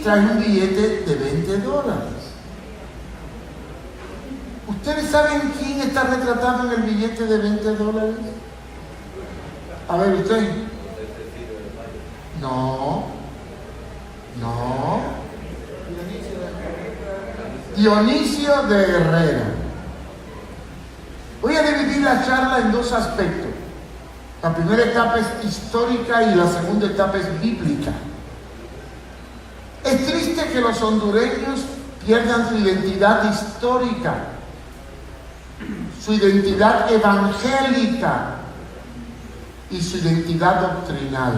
trae un billete de $20. ¿Ustedes saben quién está retratado en el billete de $20? A ver, usted. No. Dionisio de Herrera. Voy a dividir la charla en dos aspectos. La primera etapa es histórica y la segunda etapa es bíblica. Es triste que los hondureños pierdan su identidad histórica, su identidad evangélica y su identidad doctrinal.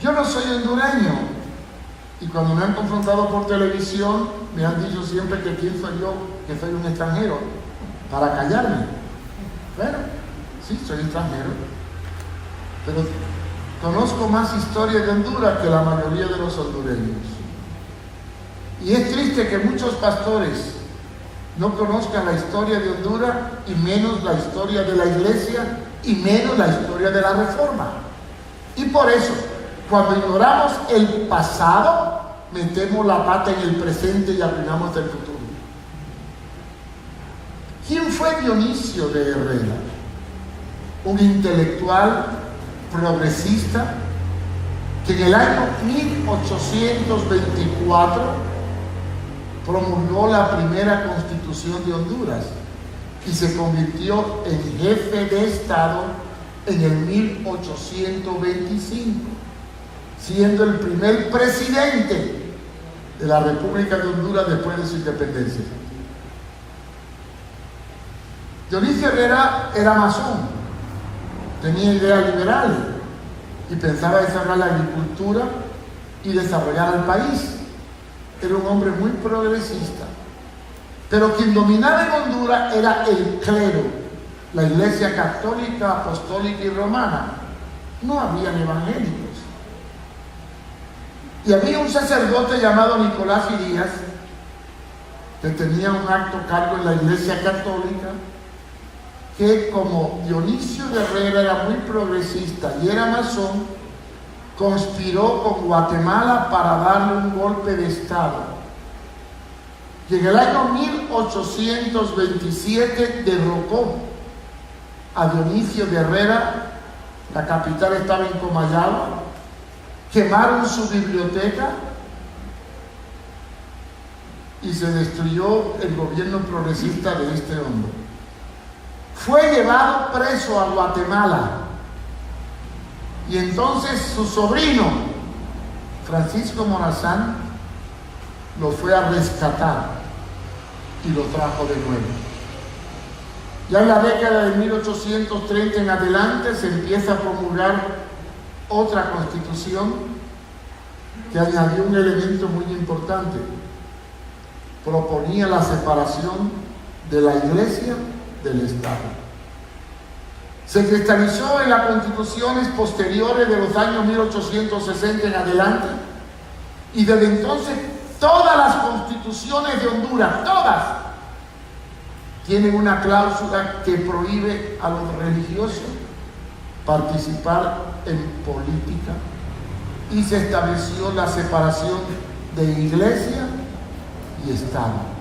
Yo no soy hondureño y cuando me han confrontado por televisión me han dicho siempre que quién soy yo, que soy un extranjero, para callarme. Bueno, sí, soy extranjero, pero conozco más historia de Honduras que la mayoría de los hondureños. Y es triste que muchos pastores no conozcan la historia de Honduras y menos la historia de la iglesia y menos la historia de la reforma. Y por eso, cuando ignoramos el pasado, metemos la pata en el presente y arruinamos el futuro. ¿Quién fue Dionisio de Herrera? Un intelectual progresista que en el año 1824 promulgó la primera constitución de Honduras y se convirtió en jefe de Estado en el 1825, siendo el primer presidente de la República de Honduras después de su independencia. Dionisio Herrera era masón, tenía ideas liberales y pensaba desarrollar la agricultura y desarrollar el país. Era un hombre muy progresista. Pero quien dominaba en Honduras era el clero, la iglesia católica, apostólica y romana. No habían evangélicos. Y había un sacerdote llamado Nicolás Irías, que tenía un alto cargo en la iglesia católica, que como Dionisio de Herrera era muy progresista y era masón, conspiró con Guatemala para darle un golpe de Estado. Y en el año 1827 derrocó a Dionisio de Herrera. La capital estaba en Comayagua. Quemaron su biblioteca y se destruyó el gobierno progresista de este hombre. Fue llevado preso a Guatemala y entonces su sobrino Francisco Morazán lo fue a rescatar y lo trajo de nuevo. Ya en la década de 1830 en adelante se empieza a promulgar otra constitución que añadió un elemento muy importante. Proponía la separación de la iglesia del Estado. Se cristalizó en las constituciones posteriores de los años 1860 en adelante, y desde entonces todas las constituciones de Honduras, todas, tienen una cláusula que prohíbe a los religiosos participar en política, y se estableció la separación de iglesia y Estado.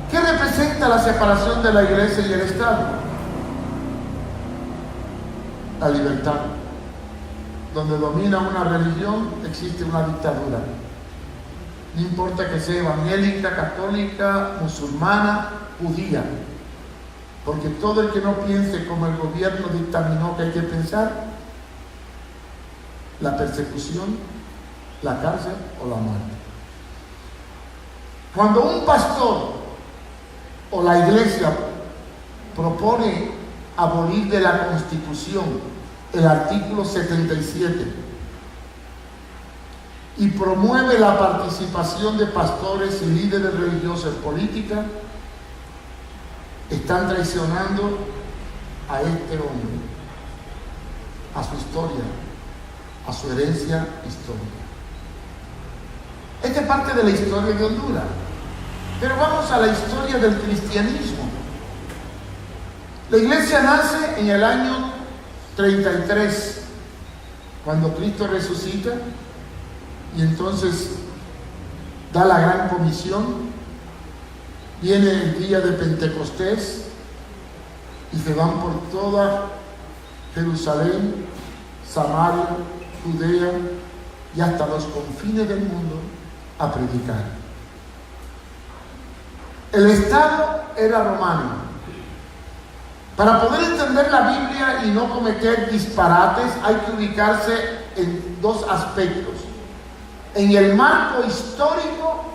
¿Qué representa la separación de la iglesia y el Estado? La libertad. Donde domina una religión, existe una dictadura. No importa que sea evangélica, católica, musulmana, judía. Porque todo el que no piense como el gobierno dictaminó que hay que pensar, la persecución, la cárcel o la muerte. Cuando un pastor o la iglesia propone abolir de la Constitución el artículo 77 y promueve la participación de pastores y líderes religiosos en política, están traicionando a este hombre, a su historia, a su herencia histórica. Esta es parte de la historia de Honduras. Pero vamos a la historia del cristianismo. La iglesia nace en el año 33, cuando Cristo resucita y entonces da la gran comisión, viene el día de Pentecostés y se van por toda Jerusalén, Samaria, Judea y hasta los confines del mundo a predicar. El Estado era romano. Para poder entender la Biblia y no cometer disparates, hay que ubicarse en dos aspectos: en el marco histórico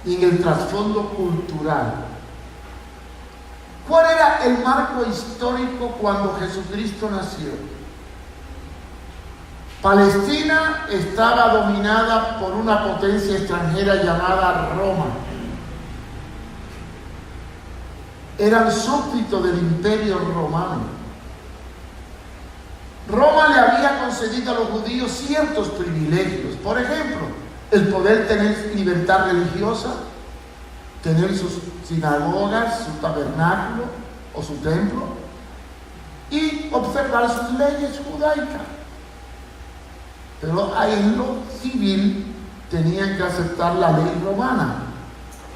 y en el trasfondo cultural. ¿Cuál era el marco histórico cuando Jesucristo nació? Palestina estaba dominada por una potencia extranjera llamada Roma. Eran súbditos del Imperio Romano. Roma le había concedido a los judíos ciertos privilegios. Por ejemplo, el poder tener libertad religiosa, tener sus sinagogas, su tabernáculo o su templo y observar sus leyes judaicas. Pero en lo civil tenían que aceptar la ley romana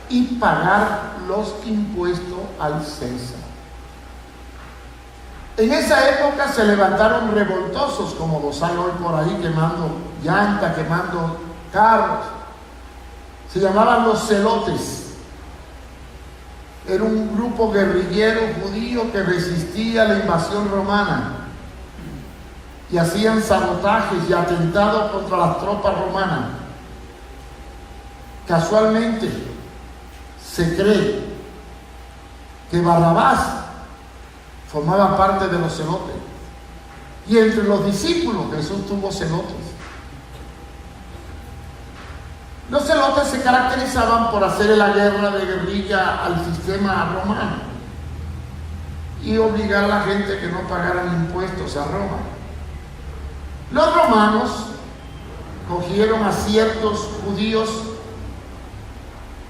y pagar los impuestos al César. En esa época se levantaron revoltosos, como los hay hoy por ahí, quemando llantas, quemando carros. Se llamaban los celotes. Era un grupo guerrillero judío que resistía la invasión romana y hacían sabotajes y atentados contra las tropas romanas. Casualmente se cree que Barrabás formaba parte de los celotes, y entre los discípulos Jesús tuvo celotes. Los celotes se caracterizaban por hacer la guerra de guerrilla al sistema romano y obligar a la gente que no pagaran impuestos a Roma. Los romanos cogieron a ciertos judíos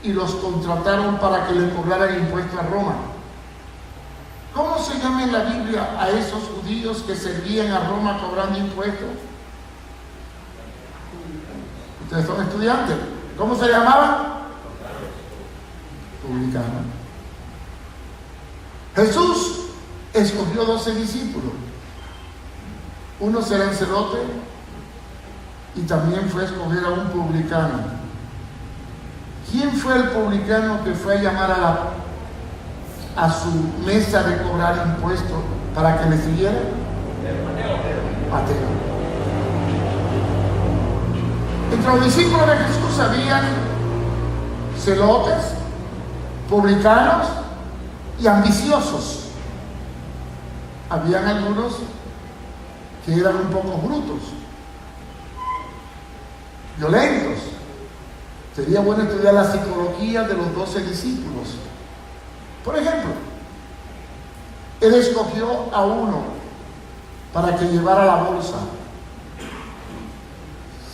y los contrataron para que le cobraran impuestos a Roma. ¿Cómo se llama en la Biblia a esos judíos que servían a Roma cobrando impuestos? Ustedes son estudiantes. ¿Cómo se llamaban? Publicanos. Jesús escogió 12 discípulos. Uno será un celote y también fue a escoger a un publicano. ¿Quién fue el publicano que fue a llamar a su mesa de cobrar impuestos para que le siguiera? Mateo. Entre los discípulos de Jesús habían celotes, publicanos y ambiciosos. Habían algunos que eran un poco brutos, violentos. Sería bueno estudiar la psicología de los 12 discípulos. Por ejemplo, él escogió a uno para que llevara la bolsa.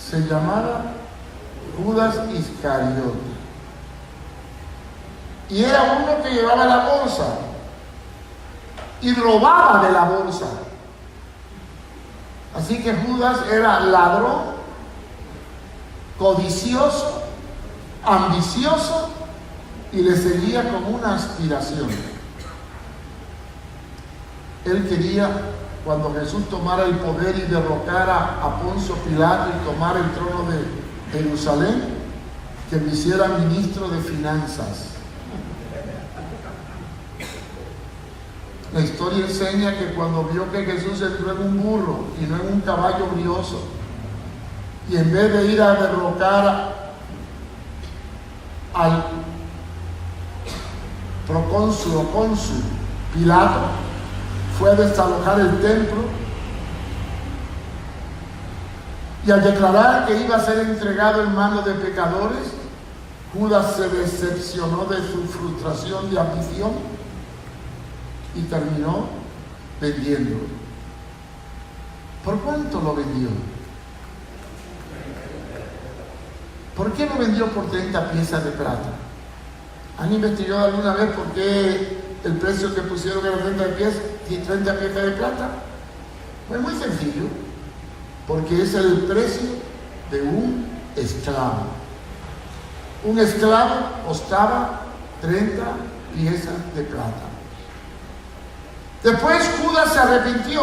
Se llamaba Judas Iscariote. Y era uno que llevaba la bolsa y robaba de la bolsa. Así que Judas era ladrón, codicioso, ambicioso y le seguía con una aspiración. Él quería, cuando Jesús tomara el poder y derrocara a Poncio Pilato y tomara el trono de Jerusalén, que lo hiciera ministro de finanzas. La historia enseña que cuando vio que Jesús entró en un burro y no en un caballo brioso, y en vez de ir a derrocar al procónsul o cónsul Pilato, fue a desalojar el templo y al declarar que iba a ser entregado en manos de pecadores, Judas se decepcionó de su frustración y ambición y terminó vendiéndolo. ¿Por cuánto lo vendió? ¿Por qué lo vendió por 30 piezas de plata? ¿Han investigado alguna vez por qué el precio que pusieron era 30 piezas de plata? Pues muy sencillo. porque es el precio de un esclavo. Un esclavo costaba 30 piezas de plata. Después Judas se arrepintió,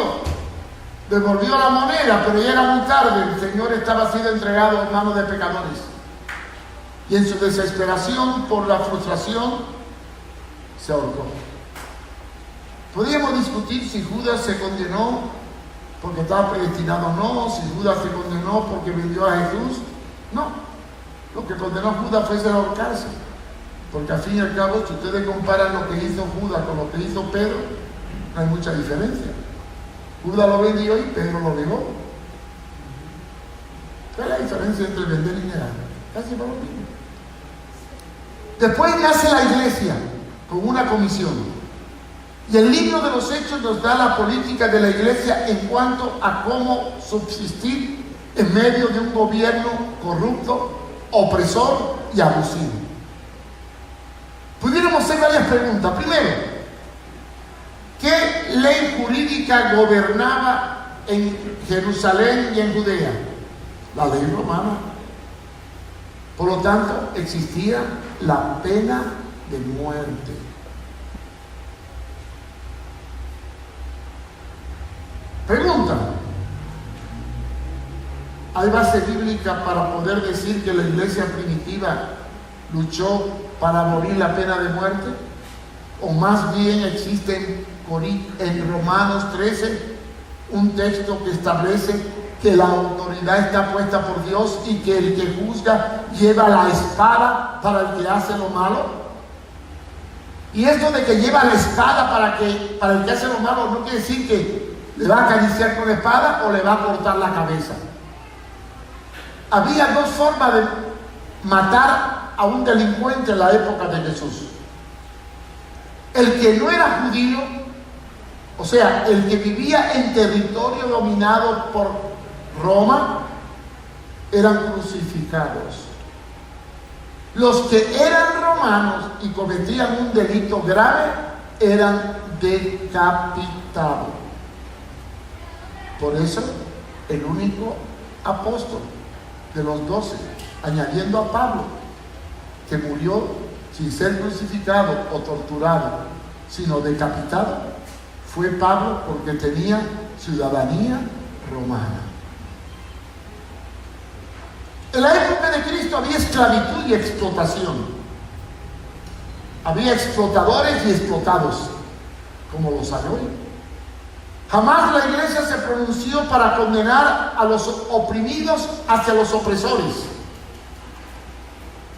devolvió la moneda, pero ya era muy tarde. El Señor estaba siendo entregado en manos de pecadores. Y en su desesperación por la frustración, se ahorcó. Podríamos discutir si Judas se condenó porque estaba predestinado o no, si Judas se condenó porque vendió a Jesús. No, lo que condenó a Judas fue ahorcarse. Porque al fin y al cabo, si ustedes comparan lo que hizo Judas con lo que hizo Pedro, no hay mucha diferencia. Judas lo vendió y Pedro lo negó. ¿Cuál es la diferencia entre vender y negar? Casi por lo mismo. Después nace la iglesia con una comisión. Y el libro de los Hechos nos da la política de la iglesia en cuanto a cómo subsistir en medio de un gobierno corrupto, opresor y abusivo. Pudiéramos hacer varias preguntas. Primero, ¿qué ley jurídica gobernaba en Jerusalén y en Judea? La ley romana. Por lo tanto, existía la pena de muerte. Pregunta: ¿hay base bíblica para poder decir que la iglesia primitiva luchó para abolir la pena de muerte? ¿O más bien existe en Romanos 13 un texto que establece que la autoridad está puesta por Dios y que el que juzga lleva la espada para el que hace lo malo? Y esto de que lleva la espada para el que hace lo malo no quiere decir que le va a acariciar con la espada o le va a cortar la cabeza. Había dos formas de matar a un delincuente en la época de Jesús. El que no era judío, o sea, el que vivía en territorio dominado por Roma, eran crucificados. Los que eran romanos y cometían un delito grave eran decapitados. Por eso, el único apóstol de los 12, añadiendo a Pablo, que murió sin ser crucificado o torturado, sino decapitado, fue Pablo, porque tenía ciudadanía romana. En la época de Cristo había esclavitud y explotación. Había explotadores y explotados, como los hay hoy. Jamás la iglesia se pronunció para condenar a los oprimidos hacia los opresores.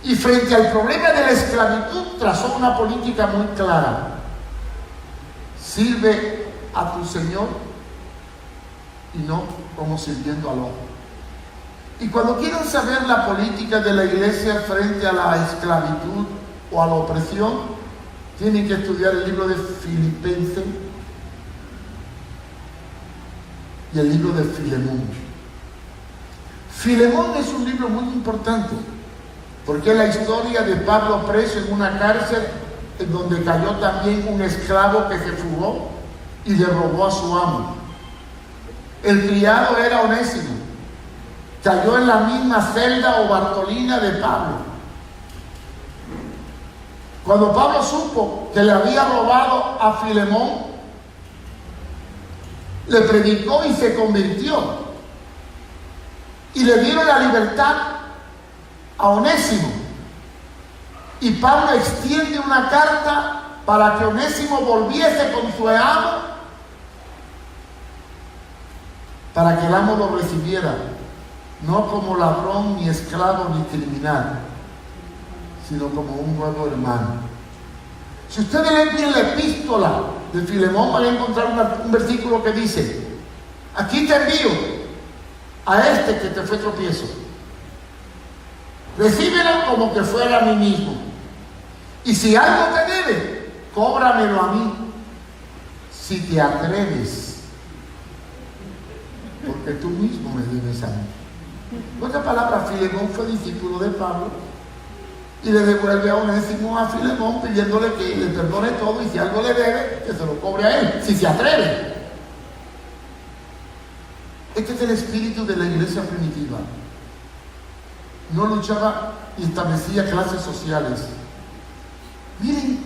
Y frente al problema de la esclavitud, trazó una política muy clara. Sirve a tu Señor y no como sirviendo al otro. Y cuando quieran saber la política de la iglesia frente a la esclavitud o a la opresión, tienen que estudiar el libro de Filipenses y el libro de Filemón. Filemón es un libro muy importante porque es la historia de Pablo preso en una cárcel en donde cayó también un esclavo que se fugó y le robó a su amo. El criado era Onésimo, cayó en la misma celda o Bartolina de Pablo. Cuando Pablo supo que le había robado a Filemón, le predicó y se convirtió, y le dieron la libertad a Onésimo. Y Pablo extiende una carta para que Onésimo volviese con su amo, para que el amo lo recibiera, no como ladrón, ni esclavo, ni criminal, sino como un nuevo hermano. Si ustedes leen bien la epístola de Filemón, van a encontrar un versículo que dice: aquí te envío a este que te fue tropiezo, recíbelo como que fuera a mí mismo, y si algo te debe, cóbramelo a mí, si te atreves, porque tú mismo me debes a mí. En otras palabras, Filemón fue discípulo de Pablo y le devuelve a Onésimo a Filemón pidiéndole que le perdone todo, y si algo le debe, que se lo cobre a él, si se atreve. Este es el espíritu de la iglesia primitiva. No luchaba y establecía clases sociales. Miren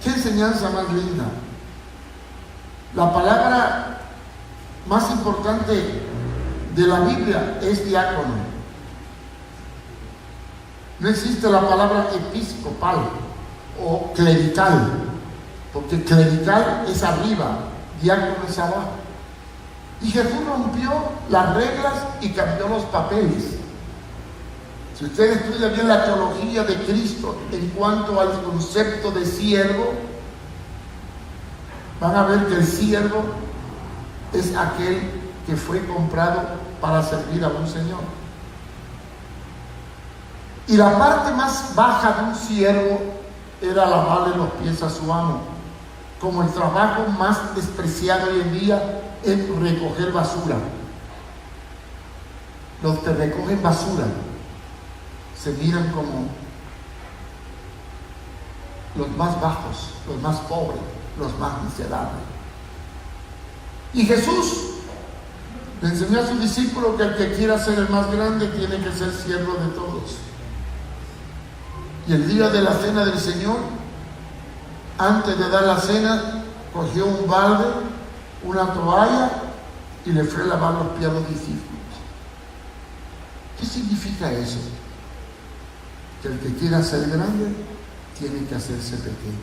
qué enseñanza más linda. La palabra más importante de la Biblia es diácono. No existe la palabra episcopal o clerical, porque clerical es arriba, diácono es abajo. Y Jesús rompió las reglas y cambió los papeles. Si usted estudia bien la teología de Cristo en cuanto al concepto de siervo, van a ver que el siervo es aquel que fue comprado para servir a un señor. Y la parte más baja de un siervo era lavarle los pies a su amo, como el trabajo más despreciado hoy en día es recoger basura. Los que recogen basura se miran como los más bajos, los más pobres, los más miserables. Y Jesús le enseñó a sus discípulos que el que quiera ser el más grande tiene que ser siervo de todos. Y el día de la cena del Señor, antes de dar la cena, cogió un balde, una toalla y le fue a lavar los pies a los discípulos. ¿Qué significa eso? Que el que quiera ser grande tiene que hacerse pequeño.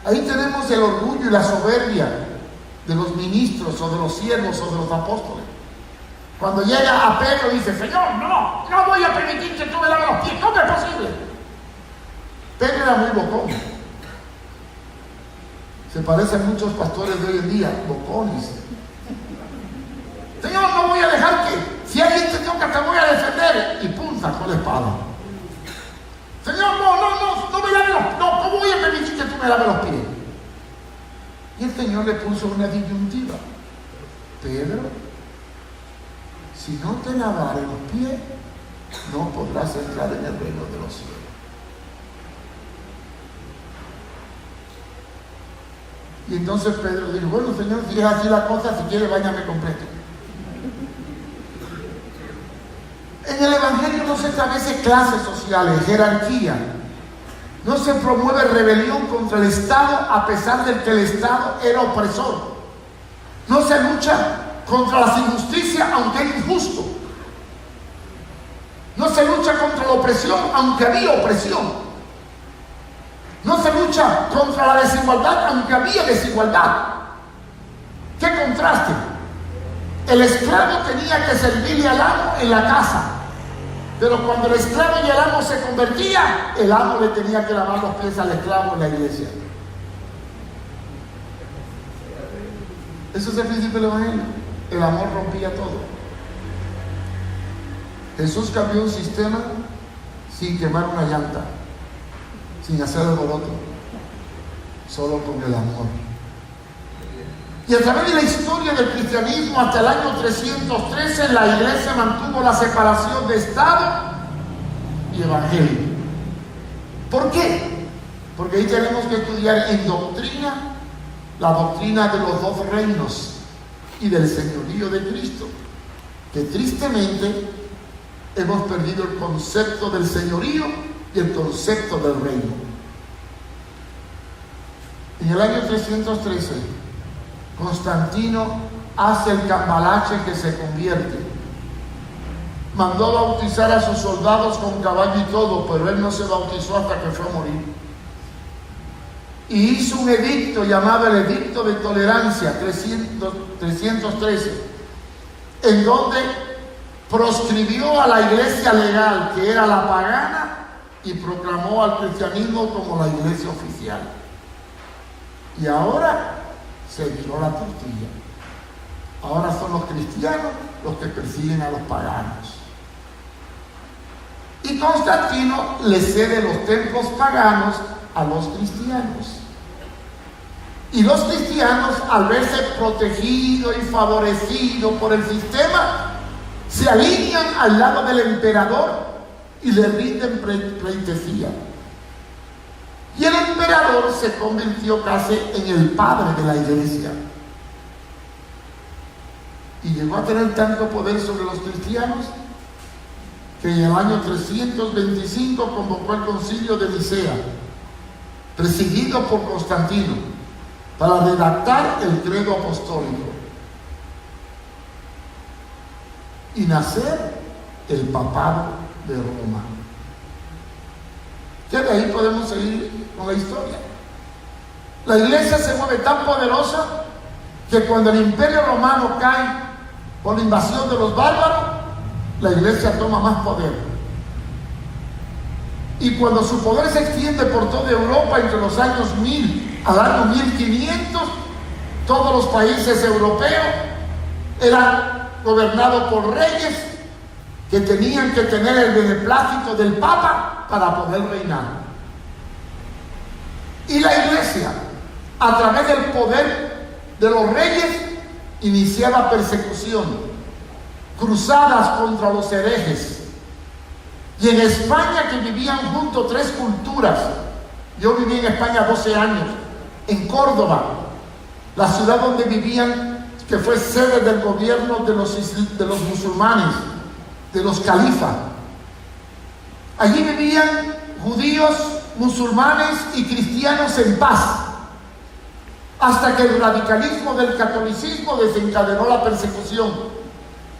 Ahí tenemos el orgullo y la soberbia de los ministros o de los siervos o de los apóstoles. Cuando llega a Pedro y dice: Señor, no voy a permitir que tú me laves los pies, ¿cómo es posible? Pedro era muy bocón. Se parecen muchos pastores de hoy en día, bocones. Señor, no voy a dejar que, si alguien te toca, te voy a defender. Y pum, sacó la espada. Señor, no me laves los pies, no voy a permitir que tú me laves los pies. Y el Señor le puso una disyuntiva: Pedro, si no te lavare los pies, no podrás entrar en el reino de los cielos. Y entonces Pedro dijo: bueno, Señor, si es así la cosa, si quiere, báñame completo. En el Evangelio no se establece clases sociales, jerarquía. No se promueve rebelión contra el Estado a pesar de que el Estado era opresor. No se lucha contra las injusticias aunque es injusto. No se lucha contra la opresión aunque había opresión. No se lucha contra la desigualdad aunque había desigualdad. ¿Qué contraste? El esclavo tenía que servirle al amo en la casa, pero cuando el esclavo y el amo se convertían, el amo le tenía que lavar los pies al esclavo en la iglesia. Eso es el principio del Evangelio. El amor rompía todo. Jesús cambió un sistema sin quemar una llanta, sin hacer alboroto, solo con el amor. Y a través de la historia del cristianismo hasta el año 313, la iglesia mantuvo la separación de Estado y Evangelio. ¿Por qué? Porque ahí tenemos que estudiar en doctrina la doctrina de los dos reinos y del señorío de Cristo, que tristemente hemos perdido el concepto del señorío y el concepto del reino. En el año 313, Constantino hace el cambalache que se convierte. Mandó bautizar a sus soldados con caballo y todo, pero él no se bautizó hasta que fue a morir. Y hizo un edicto llamado el Edicto de Tolerancia 313, en donde proscribió a la iglesia legal, que era la pagana, y proclamó al cristianismo como la iglesia oficial. Y ahora se viró la tortilla. Ahora son los cristianos los que persiguen a los paganos. Y Constantino le cede los templos paganos a los cristianos. Y los cristianos, al verse protegidos y favorecidos por el sistema, se alinean al lado del emperador y le rinden pleitesía. Y el emperador se convirtió casi en el padre de la iglesia. y llegó a tener tanto poder sobre los cristianos que en el año 325 convocó el concilio de Nicea, presidido por Constantino, para redactar el credo apostólico y nacer el papado de Roma. Ya de ahí podemos seguir con la historia. La iglesia se mueve tan poderosa que cuando el imperio romano cae por la invasión de los bárbaros, la iglesia toma más poder. Y cuando su poder se extiende por toda Europa entre los años 1000 al año 1500, todos los países europeos eran gobernados por reyes que tenían que tener el beneplácito del Papa para poder reinar. Y la iglesia, a través del poder de los reyes, iniciaba persecución, cruzadas contra los herejes. Y en España, que vivían juntos 3 culturas, yo viví en España 12 años, en Córdoba, la ciudad donde vivían, que fue sede del gobierno de los musulmanes, de los califas. Allí vivían judíos, musulmanes y cristianos en paz, hasta que el radicalismo del catolicismo desencadenó la persecución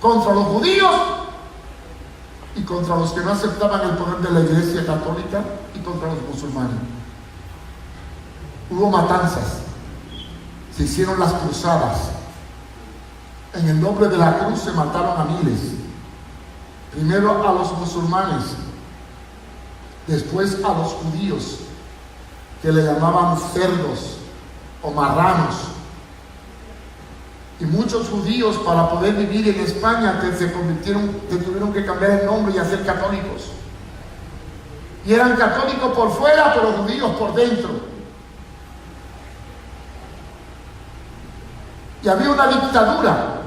contra los judíos y contra los que no aceptaban el poder de la Iglesia católica y contra los musulmanes. Hubo matanzas, se hicieron las cruzadas. En el nombre de la cruz se mataron a miles. Primero a los musulmanes, después a los judíos, que le llamaban cerdos o marranos. Y muchos judíos, para poder vivir en España, tuvieron que cambiar el nombre y hacer católicos. Y eran católicos por fuera, pero judíos por dentro. Y había una dictadura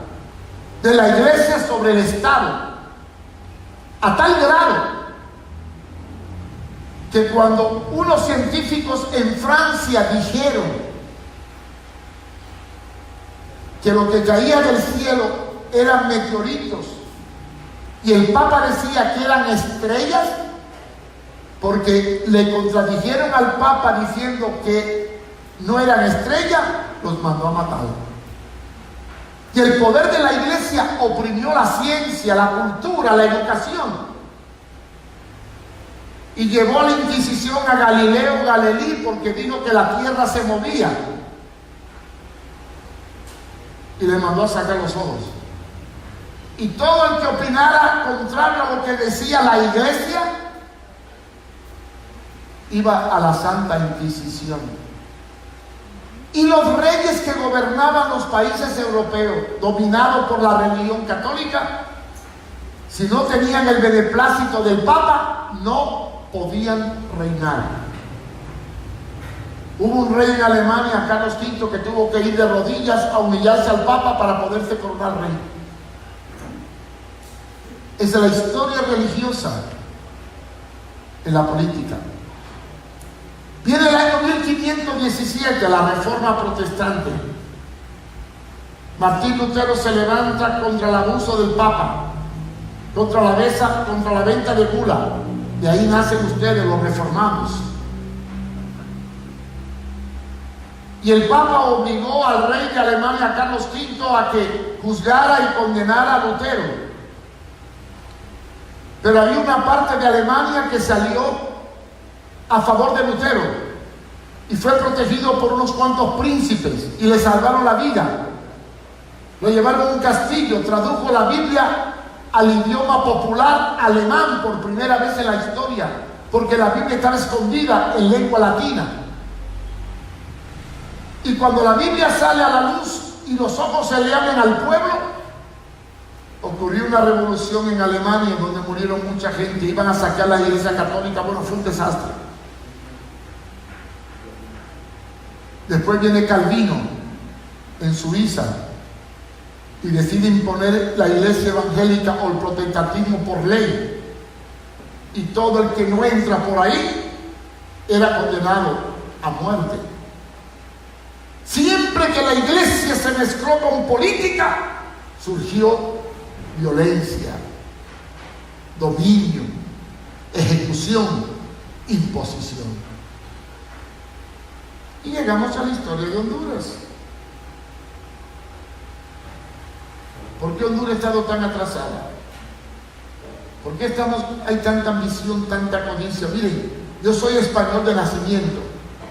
de la iglesia sobre el Estado, a tal grado que cuando unos científicos en Francia dijeron que lo que caía del cielo eran meteoritos y el Papa decía que eran estrellas, porque le contradijeron al Papa diciendo que no eran estrellas, los mandó a matar. Y el poder de la iglesia oprimió la ciencia, la cultura, la educación. Y llevó a la Inquisición a Galileo Galilei porque dijo que la tierra se movía. Y le mandó a sacar los ojos. Y todo el que opinara contrario a lo que decía la iglesia, iba a la Santa Inquisición. Y los reyes que gobernaban los países europeos, dominados por la religión católica, si no tenían el beneplácito del Papa, no podían reinar. Hubo un rey en Alemania, Carlos V, que tuvo que ir de rodillas a humillarse al Papa para poderse coronar rey. Esa es la historia religiosa en la política. Viene el año 1517, la Reforma Protestante. Martín Lutero se levanta contra el abuso del Papa, contra la venta de bula. De ahí nacen ustedes, los reformados. Y el Papa obligó al rey de Alemania, Carlos V, a que juzgara y condenara a Lutero. Pero había una parte de Alemania que salió a favor de Lutero y fue protegido por unos cuantos príncipes y le salvaron la vida. Lo llevaron a un castillo, tradujo la Biblia al idioma popular alemán por primera vez en la historia, porque la Biblia estaba escondida en lengua latina. Y cuando la Biblia sale a la luz y los ojos se le abren al pueblo, ocurrió una revolución en Alemania donde murieron mucha gente, iban a saquear la iglesia católica. Bueno, fue un desastre. Después viene Calvino en Suiza y decide imponer la iglesia evangélica o el protestantismo por ley, y todo el que no entra por ahí era condenado a muerte. Siempre que la iglesia se mezcló con política, surgió violencia, dominio, ejecución, imposición. Y llegamos a la historia de Honduras. ¿Por qué Honduras ha estado tan atrasada? ¿Por qué hay tanta ambición, tanta codicia? Miren, yo soy español de nacimiento,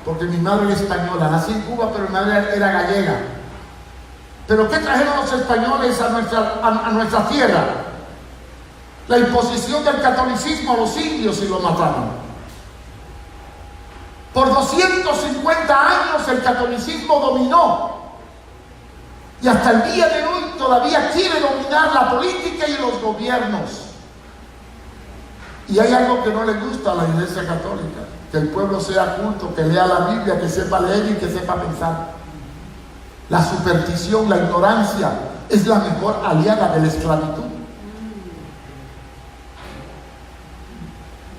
porque mi madre era española. Nací en Cuba, pero mi madre era gallega. ¿Pero qué trajeron los españoles a nuestra tierra? La imposición del catolicismo a los indios y los mataron. Por 250 años el catolicismo dominó. Y hasta el día de hoy todavía quiere dominar la política y los gobiernos. Y hay algo que no le gusta a la Iglesia Católica: que el pueblo sea culto, que lea la Biblia, que sepa leer y que sepa pensar. La superstición, la ignorancia es la mejor aliada de la esclavitud.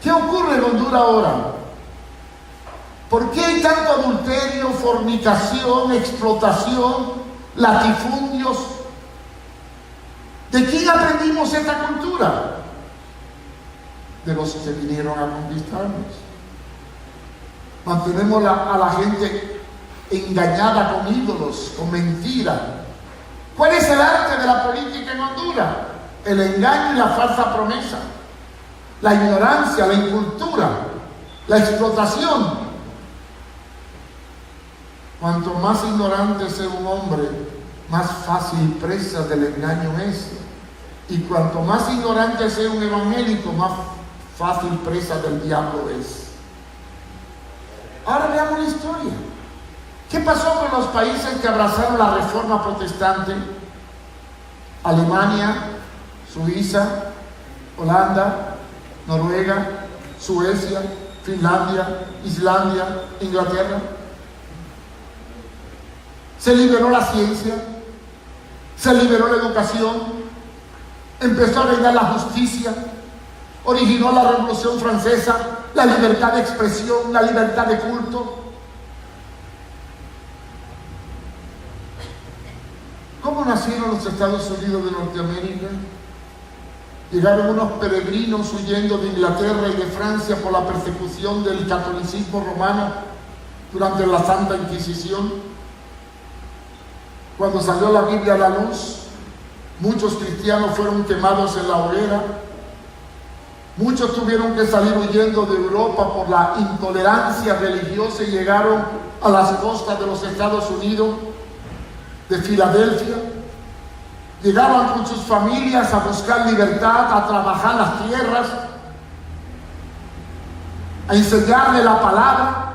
¿Qué ocurre en Honduras ahora? ¿Por qué hay tanto adulterio, fornicación, explotación, latifundios? ¿De quién aprendimos esta cultura? De los que vinieron a conquistarnos. Mantenemos a la gente engañada con ídolos, con mentiras. ¿Cuál es el arte de la política en Honduras? El engaño y la falsa promesa, la ignorancia, la incultura, la explotación. Cuanto más ignorante sea un hombre, más fácil presa del engaño es. Y cuanto más ignorante sea un evangélico, más fácil presa del diablo es. Ahora veamos la historia. ¿Qué pasó con los países que abrazaron la reforma protestante? Alemania, Suiza, Holanda, Noruega, Suecia, Finlandia, Islandia, Inglaterra. Se liberó la ciencia, se liberó la educación, empezó a reinar la justicia, originó la Revolución Francesa, la libertad de expresión, la libertad de culto. ¿Cómo nacieron los Estados Unidos de Norteamérica? Llegaron unos peregrinos huyendo de Inglaterra y de Francia por la persecución del catolicismo romano durante la Santa Inquisición. Cuando salió la Biblia a la luz, muchos cristianos fueron quemados en la hoguera. Muchos tuvieron que salir huyendo de Europa por la intolerancia religiosa y llegaron a las costas de los Estados Unidos, de Filadelfia. Llegaban con sus familias a buscar libertad, a trabajar las tierras, a enseñarles la palabra,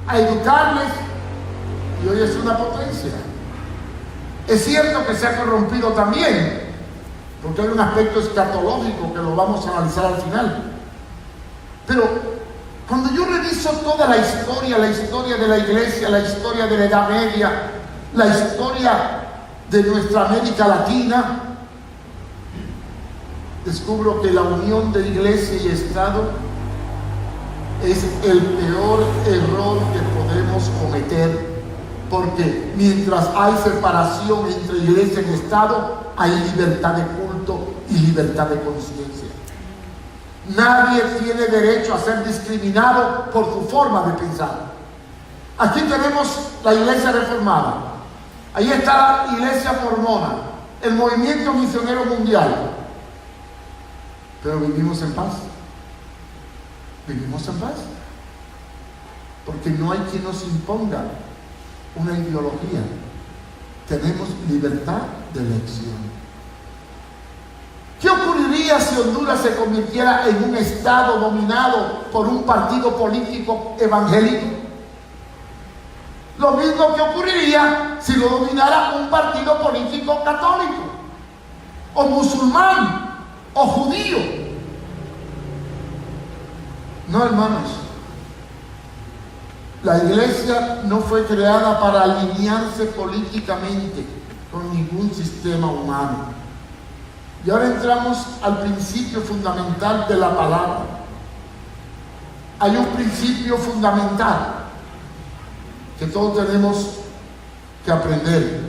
a educarles, y hoy es una potencia. Es cierto que se ha corrompido también, porque hay un aspecto escatológico que lo vamos a analizar al final. Pero cuando yo reviso toda la historia de la iglesia, la historia de la Edad Media, la historia de nuestra América Latina, descubro que la unión de iglesia y Estado es el peor error que podemos cometer. Porque mientras hay separación entre iglesia y Estado, hay libertad de culto y libertad de conciencia. Nadie tiene derecho a ser discriminado por su forma de pensar. Aquí tenemos la iglesia reformada. Ahí está la iglesia mormona, el movimiento misionero mundial. Pero vivimos en paz. Vivimos en paz. Porque no hay quien nos imponga una ideología. Tenemos libertad de elección. ¿Qué ocurriría si Honduras se convirtiera en un estado dominado por un partido político evangélico? Lo mismo que ocurriría si lo dominara un partido político católico, o musulmán, o judío. No, hermanos. La iglesia no fue creada para alinearse políticamente con ningún sistema humano. Y ahora entramos al principio fundamental de la palabra. Hay un principio fundamental que todos tenemos que aprender.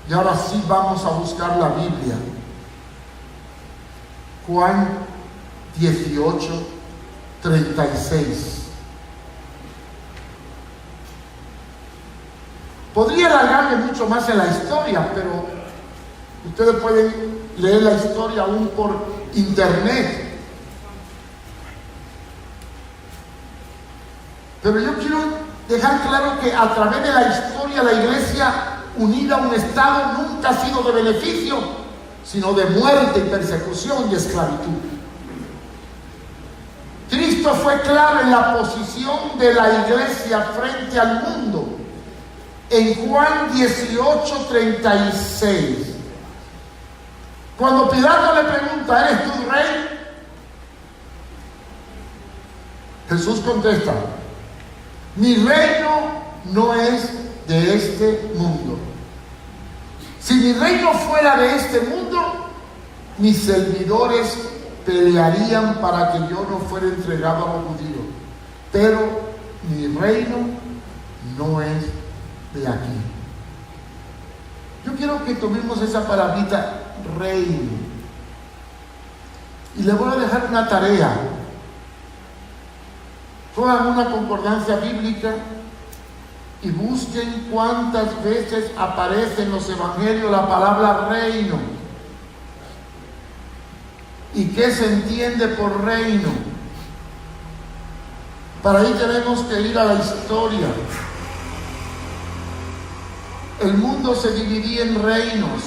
Y ahora sí vamos a buscar la Biblia. Juan 18, 36. Podría alargarme mucho más en la historia, pero ustedes pueden leer la historia aún por internet. Pero yo quiero dejar claro que a través de la historia la iglesia unida a un Estado nunca ha sido de beneficio, sino de muerte y persecución y esclavitud. Cristo fue claro en la posición de la iglesia frente al mundo. En Juan 18, 36, cuando Pilato le pregunta, ¿eres tú rey? Jesús contesta, mi reino no es de este mundo. Si mi reino fuera de este mundo, mis servidores pelearían para que yo no fuera entregado a los judíos. Pero mi reino no es de aquí. Yo quiero que tomemos esa palabrita reino. Y le voy a dejar una tarea. Cojan una concordancia bíblica y busquen cuántas veces aparece en los evangelios la palabra reino y qué se entiende por reino. Para ahí tenemos que ir a la historia. El mundo se dividía en reinos.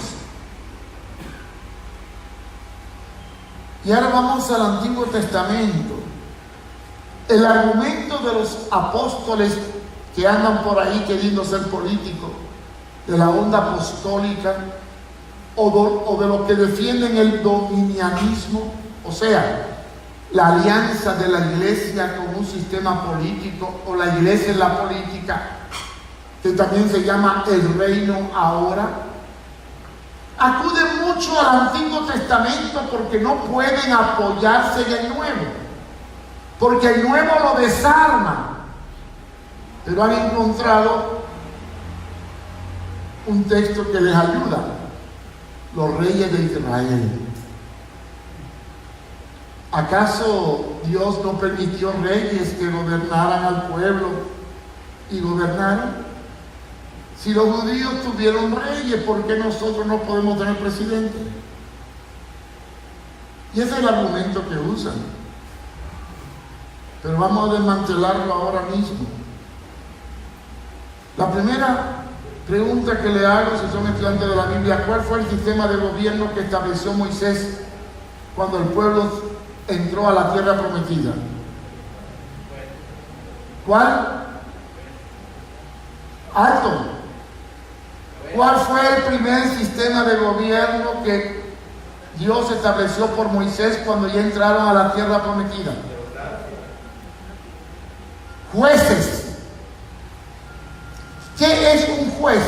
Y ahora vamos al Antiguo Testamento. El argumento de los apóstoles que andan por ahí queriendo ser políticos, de la onda apostólica, o de los que defienden el dominianismo, o sea, la alianza de la iglesia con un sistema político, o la iglesia en la política, que también se llama el reino ahora, acuden mucho al Antiguo Testamento porque no pueden apoyarse en el Nuevo, porque el Nuevo lo desarma. Pero han encontrado un texto que les ayuda: los reyes de Israel. ¿Acaso Dios no permitió reyes que gobernaran al pueblo y gobernaran? Si los judíos tuvieron reyes, ¿por qué nosotros no podemos tener presidente? Y ese es el argumento que usan. Pero vamos a desmantelarlo ahora mismo. La primera pregunta que le hago, si son estudiantes de la Biblia: ¿cuál fue el sistema de gobierno que estableció Moisés cuando el pueblo entró a la tierra prometida? ¿Cuál? Alto. ¿Cuál fue el primer sistema de gobierno que Dios estableció por Moisés cuando ya entraron a la tierra prometida? Jueces. ¿Qué es un juez?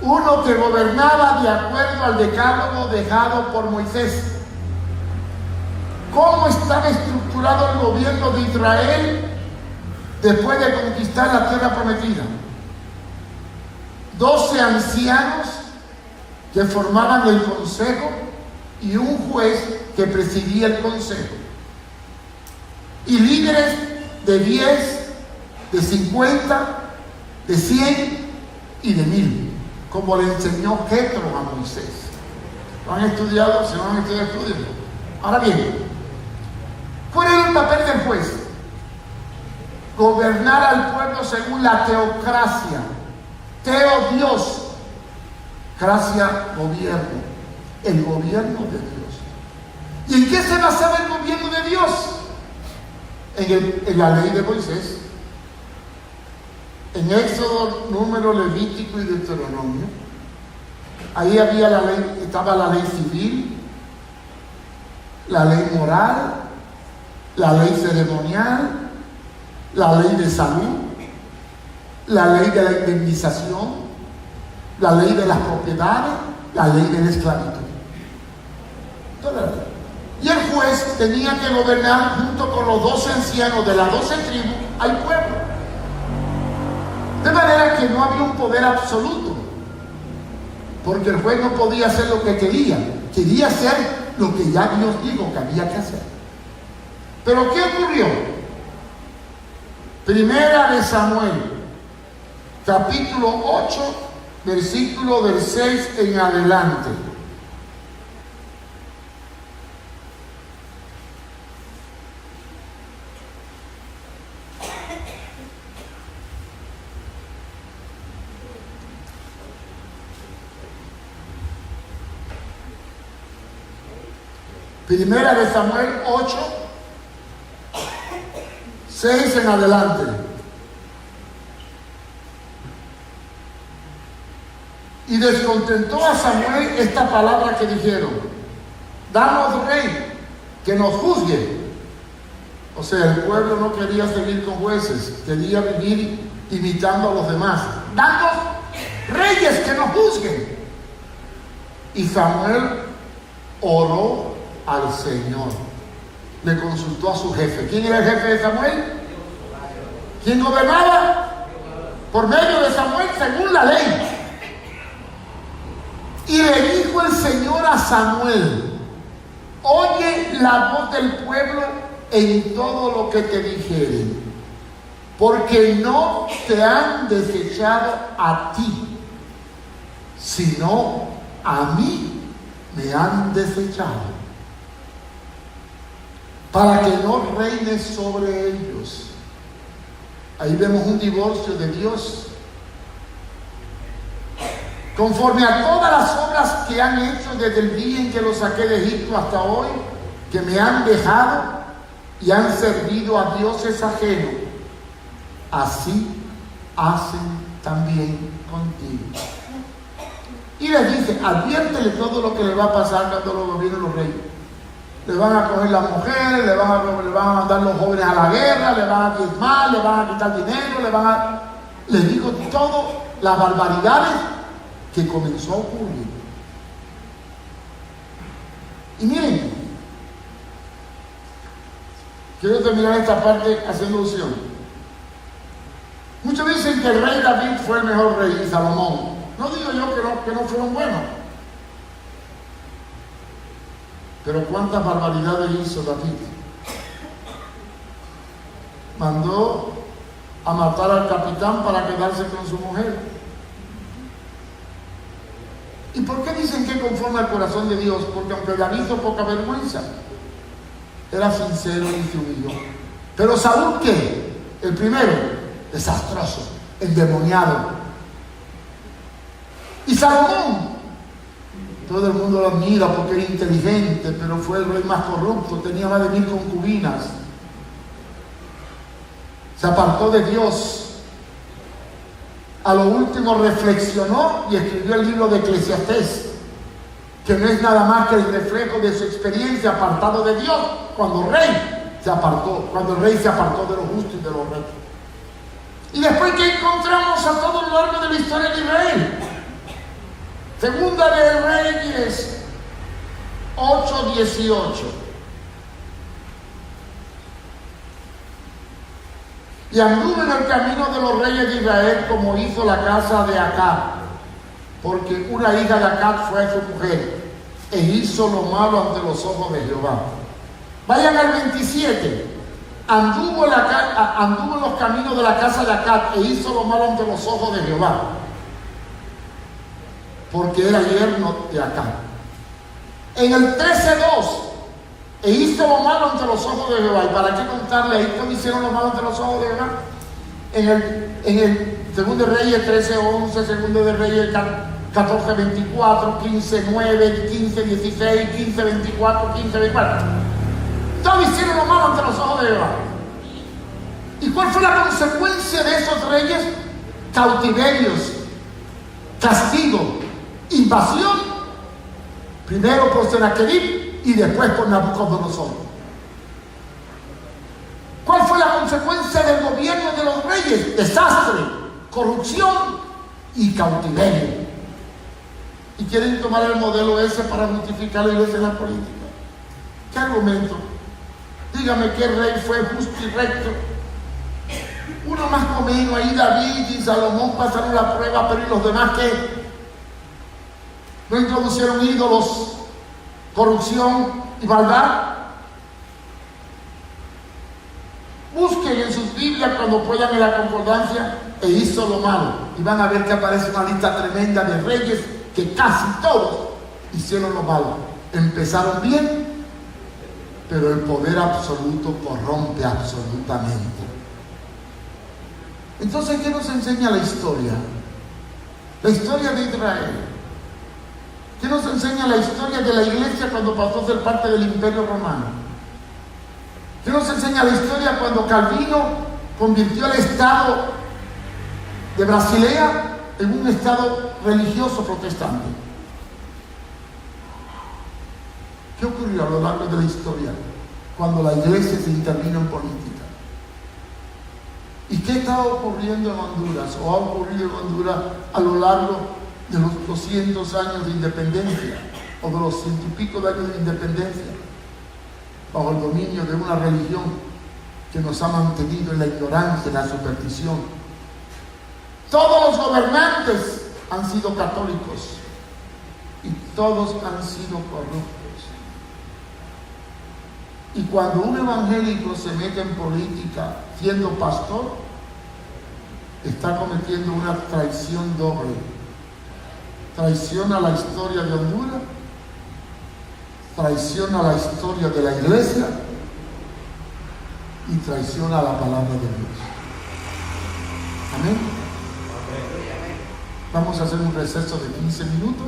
Uno que gobernaba de acuerdo al decálogo dejado por Moisés. ¿Cómo estaba estructurado el gobierno de Israel después de conquistar la tierra prometida? 12 ancianos que formaban el consejo y un juez que presidía el consejo. Y líderes de 10, de 50, de 100 y de 1000, como le enseñó Jetro a Moisés. ¿Lo han estudiado? Si no han estudiado, estudienlo. Ahora bien, ¿cuál era el papel del juez? Gobernar al pueblo según la teocracia. Teo, Dios. Gracia, gobierno. El gobierno de Dios. ¿Y en qué se basaba el gobierno de Dios? En la ley de Moisés. En Éxodo, Número, Levítico y Deuteronomio. Ahí había la ley, estaba la ley civil, la ley moral, la ley ceremonial, la ley de salud, la ley de la indemnización, la ley de las propiedades, la ley de la esclavitud. Toda la ley. Y el juez tenía que gobernar junto con los 12 ancianos de las 12 tribus al pueblo. De manera que no había un poder absoluto. porque el juez no podía hacer lo que quería hacer lo que ya Dios dijo que había que hacer. Pero ¿qué ocurrió? Primera de Samuel, capítulo 8, versículo del 6 en adelante. Primera de Samuel 8, 6 en adelante. Y descontentó a Samuel esta palabra que dijeron: danos rey que nos juzgue. O sea, el pueblo no quería seguir con jueces, quería vivir imitando a los demás. Danos reyes que nos juzguen. Y Samuel oró al Señor. Le consultó a su jefe. ¿Quién era el jefe de Samuel? ¿Quién gobernaba? Por medio de Samuel, según la ley. Y le dijo el Señor a Samuel: oye la voz del pueblo en todo lo que te dijeren, porque no te han desechado a ti, sino a mí me han desechado, para que no reines sobre ellos. Ahí vemos un divorcio de Dios. Conforme a todas las obras que han hecho desde el día en que los saqué de Egipto hasta hoy, que me han dejado y han servido a dioses ajenos, así hacen también contigo. Y les dice: adviértele todo lo que le va a pasar cuando lo gobiernen los reyes. Le van a coger las mujeres, le van a mandar los jóvenes a la guerra, le van a diezmar, le van a quitar dinero, les digo todas las barbaridades que comenzó a ocurrir. Y miren, quiero terminar esta parte haciendo alusión. Muchos dicen que el rey David fue el mejor rey, y Salomón. No digo yo que no fueron buenos. Pero cuántas barbaridades hizo David. Mandó a matar al capitán para quedarse con su mujer. ¿Y por qué dicen que conforme al corazón de Dios? Porque aunque David hizo poca vergüenza, era sincero y se humilló. Pero Saúl, ¿qué? El primero, desastroso, endemoniado. Y Salomón, todo el mundo lo admira porque era inteligente, pero fue el rey más corrupto, tenía más de 1000 concubinas. Se apartó de Dios. A lo último reflexionó y escribió el libro de Eclesiastés, que no es nada más que el reflejo de su experiencia apartado de Dios cuando el rey se apartó de lo justo y de lo recto. Y después, que encontramos a todo lo largo de la historia de Israel. Segunda de Reyes 8:18. Y anduvo en el camino de los reyes de Israel, como hizo la casa de Acab, porque una hija de Acab fue su mujer, e hizo lo malo ante los ojos de Jehová. Vayan al 27. Anduvo en los caminos de la casa de Acab, e hizo lo malo ante los ojos de Jehová, porque era yerno de Acab. En el 13:2, e hizo lo malo ante los ojos de Jehová. ¿Y para qué contarle ahí cómo hicieron lo malo ante los ojos de Jehová? En el Segundo de Reyes 13:11, Segundo de Reyes 14:24, 15:9, 15:16, 15:24, 15:24. Todos hicieron lo malo ante los ojos de Jehová. ¿Y cuál fue la consecuencia de esos reyes? Cautiverios, castigo, invasión, primero por Sennacherib y después por Nabucodonosor. ¿Cuál fue la consecuencia del gobierno de los reyes? Desastre, corrupción y cautiverio. Y quieren tomar el modelo ese para justificar la iglesia en la política. ¿Qué argumento? Dígame qué rey fue justo y recto. Uno más o menos, ahí David y Salomón pasaron la prueba, pero ¿y los demás qué? no introducieron ídolos, corrupción y maldad. Busquen en sus Biblias cuando puedan en la concordancia, e hizo lo malo, y van a ver que aparece una lista tremenda de reyes que casi todos hicieron lo malo. Empezaron bien, pero el poder absoluto corrompe absolutamente. Entonces, ¿qué nos enseña la historia? La historia de Israel. ¿Qué nos enseña la historia de la iglesia cuando pasó a ser parte del Imperio Romano? ¿Qué nos enseña la historia cuando Calvino convirtió el Estado de Basilea en un Estado religioso protestante? ¿Qué ocurrió a lo largo de la historia cuando la iglesia se intervino en política? ¿Y qué está ocurriendo en Honduras o ha ocurrido en Honduras a lo largo de los 200 años de independencia o de los 100 y pico de años de independencia, bajo el dominio de una religión que nos ha mantenido en la ignorancia, en la superstición? Todos los gobernantes han sido católicos y todos han sido corruptos. Y cuando un evangélico se mete en política siendo pastor, está cometiendo una traición doble. Traiciona la historia de Honduras, traiciona la historia de la iglesia y traiciona la palabra de Dios. Amén. Vamos a hacer un receso de 15 minutos.